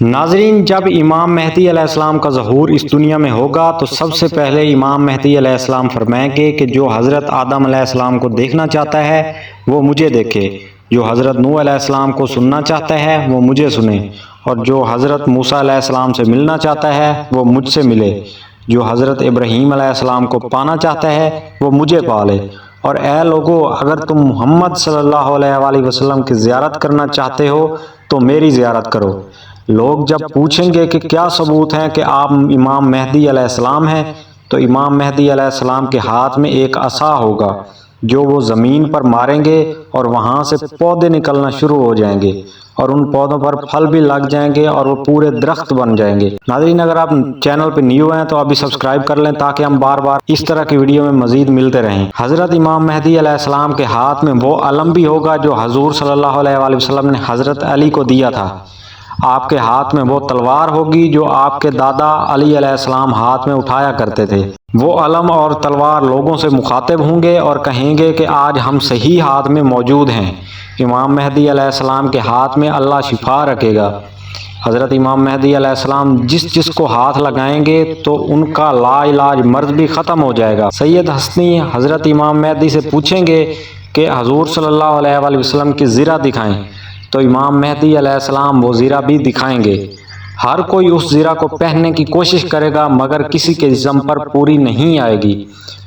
ناظرین، جب امام مہدی علیہ السلام کا ظہور اس دنیا میں ہوگا تو سب سے پہلے امام مہدی علیہ السلام فرمائیں گے کہ جو حضرت آدم علیہ السلام کو دیکھنا چاہتا ہے وہ مجھے دیکھے، جو حضرت نوح علیہ السلام کو سننا چاہتا ہے وہ مجھے سنے، اور جو حضرت موسیٰ علیہ السلام سے ملنا چاہتا ہے وہ مجھ سے ملے، جو حضرت ابراہیم علیہ السلام کو پانا چاہتا ہے وہ مجھے پالے۔ اور اے لوگو، اگر تم محمد صلی اللہ علیہ وآلہ وسلم کی زیارت کرنا چاہتے ہو تو میری زیارت کرو۔ لوگ جب پوچھیں گے کہ کیا ثبوت ہیں کہ آپ امام مہدی علیہ السلام ہیں، تو امام مہدی علیہ السلام کے ہاتھ میں ایک عصا ہوگا جو وہ زمین پر ماریں گے اور وہاں سے پودے نکلنا شروع ہو جائیں گے، اور ان پودوں پر پھل بھی لگ جائیں گے اور وہ پورے درخت بن جائیں گے۔ ناظرین، اگر آپ چینل پہ نیو ہیں تو ابھی سبسکرائب کر لیں تاکہ ہم بار بار اس طرح کی ویڈیو میں مزید ملتے رہیں۔ حضرت امام مہدی علیہ السلام کے ہاتھ میں وہ علم بھی ہوگا جو حضور صلی اللہ علیہ وآلہ وسلم نے حضرت علی کو دیا تھا۔ آپ کے ہاتھ میں وہ تلوار ہوگی جو آپ کے دادا علی علیہ السلام ہاتھ میں اٹھایا کرتے تھے۔ وہ علم اور تلوار لوگوں سے مخاطب ہوں گے اور کہیں گے کہ آج ہم صحیح ہاتھ میں موجود ہیں۔ امام مہدی علیہ السلام کے ہاتھ میں اللہ شفا رکھے گا۔ حضرت امام مہدی علیہ السلام جس کو ہاتھ لگائیں گے تو ان کا لا علاج مرض بھی ختم ہو جائے گا۔ سید حسنی حضرت امام مہدی سے پوچھیں گے کہ حضور صلی اللہ علیہ وآلہ وسلم کی زرہ دکھائیں، تو امام مہدی علیہ السلام وہ زرہ بھی دکھائیں گے۔ ہر کوئی اس زرہ کو پہننے کی کوشش کرے گا مگر کسی کے جسم پر پوری نہیں آئے گی۔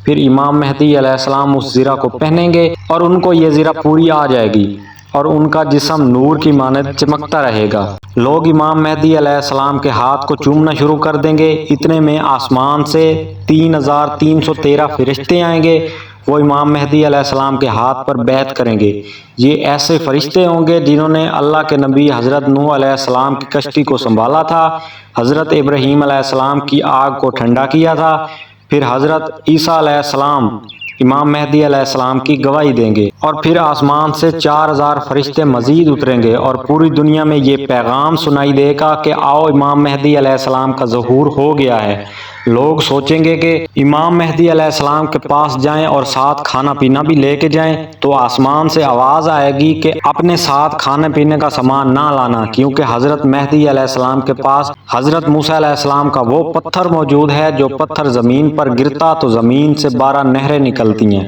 پھر امام مہدی علیہ السلام اس زرہ کو پہنیں گے اور ان کو یہ زرہ پوری آ جائے گی اور ان کا جسم نور کی مانند چمکتا رہے گا۔ لوگ امام مہدی علیہ السلام کے ہاتھ کو چومنا شروع کر دیں گے۔ اتنے میں آسمان سے 3313 فرشتے آئیں گے، وہ امام مہدی علیہ السلام کے ہاتھ پر بیعت کریں گے۔ یہ ایسے فرشتے ہوں گے جنہوں نے اللہ کے نبی حضرت نوح علیہ السلام کی کشتی کو سنبھالا تھا، حضرت ابراہیم علیہ السلام کی آگ کو ٹھنڈا کیا تھا، پھر حضرت عیسیٰ علیہ السلام امام مہدی علیہ السلام کی گواہی دیں گے، اور پھر آسمان سے 4000 فرشتے مزید اتریں گے اور پوری دنیا میں یہ پیغام سنائی دے گا کہ آؤ امام مہدی علیہ السلام کا ظہور ہو گیا ہے۔ لوگ سوچیں گے کہ امام مہدی علیہ السلام کے پاس جائیں اور ساتھ کھانا پینا بھی لے کے جائیں، تو آسمان سے آواز آئے گی کہ اپنے ساتھ کھانے پینے کا سامان نہ لانا، کیونکہ حضرت مہدی علیہ السلام کے پاس حضرت موسیٰ علیہ السلام کا وہ پتھر موجود ہے جو پتھر زمین پر گرتا تو زمین سے 12 نہریں نکلتی ہیں۔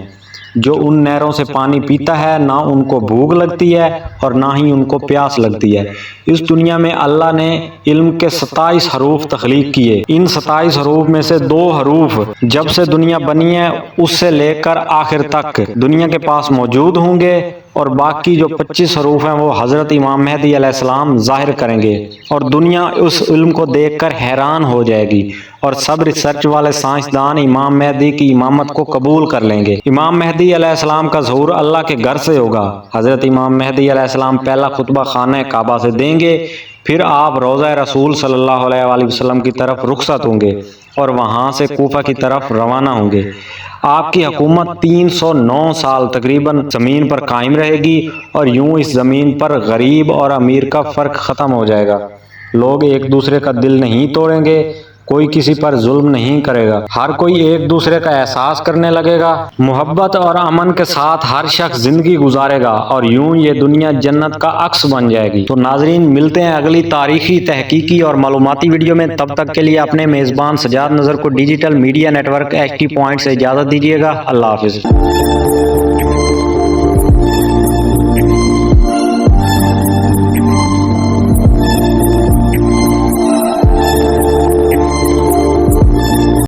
جو ان نہروں سے پانی پیتا ہے نہ ان کو بھوک لگتی ہے اور نہ ہی ان کو پیاس لگتی ہے۔ اس دنیا میں اللہ نے علم کے 27 حروف تخلیق کیے۔ ان 27 حروف میں سے 2 حروف جب سے دنیا بنی ہے اس سے لے کر آخر تک دنیا کے پاس موجود ہوں گے، اور باقی جو 25 حروف ہیں وہ حضرت امام مہدی علیہ السلام ظاہر کریں گے، اور دنیا اس علم کو دیکھ کر حیران ہو جائے گی، اور سب ریسرچ والے سائنسدان امام مہدی کی امامت کو قبول کر لیں گے۔ امام مہدی علیہ السلام کا ظہور اللہ کے گھر سے ہوگا۔ حضرت امام مہدی علیہ السلام پہلا خطبہ خانہ کعبہ سے دیں گے، پھر آپ روضہ رسول صلی اللہ علیہ وآلہ وسلم کی طرف رخصت ہوں گے اور وہاں سے کوفہ کی طرف روانہ ہوں گے۔ آپ کی حکومت 309 سال تقریباً زمین پر قائم رہے گی، اور یوں اس زمین پر غریب اور امیر کا فرق ختم ہو جائے گا۔ لوگ ایک دوسرے کا دل نہیں توڑیں گے، کوئی کسی پر ظلم نہیں کرے گا، ہر کوئی ایک دوسرے کا احساس کرنے لگے گا، محبت اور امن کے ساتھ ہر شخص زندگی گزارے گا، اور یوں یہ دنیا جنت کا عکس بن جائے گی۔ تو ناظرین، ملتے ہیں اگلی تاریخی، تحقیقی اور معلوماتی ویڈیو میں۔ تب تک کے لیے اپنے میزبان سجاد نذر کو digital media network HD point سے اجازت دیجیے گا۔ اللہ حافظ۔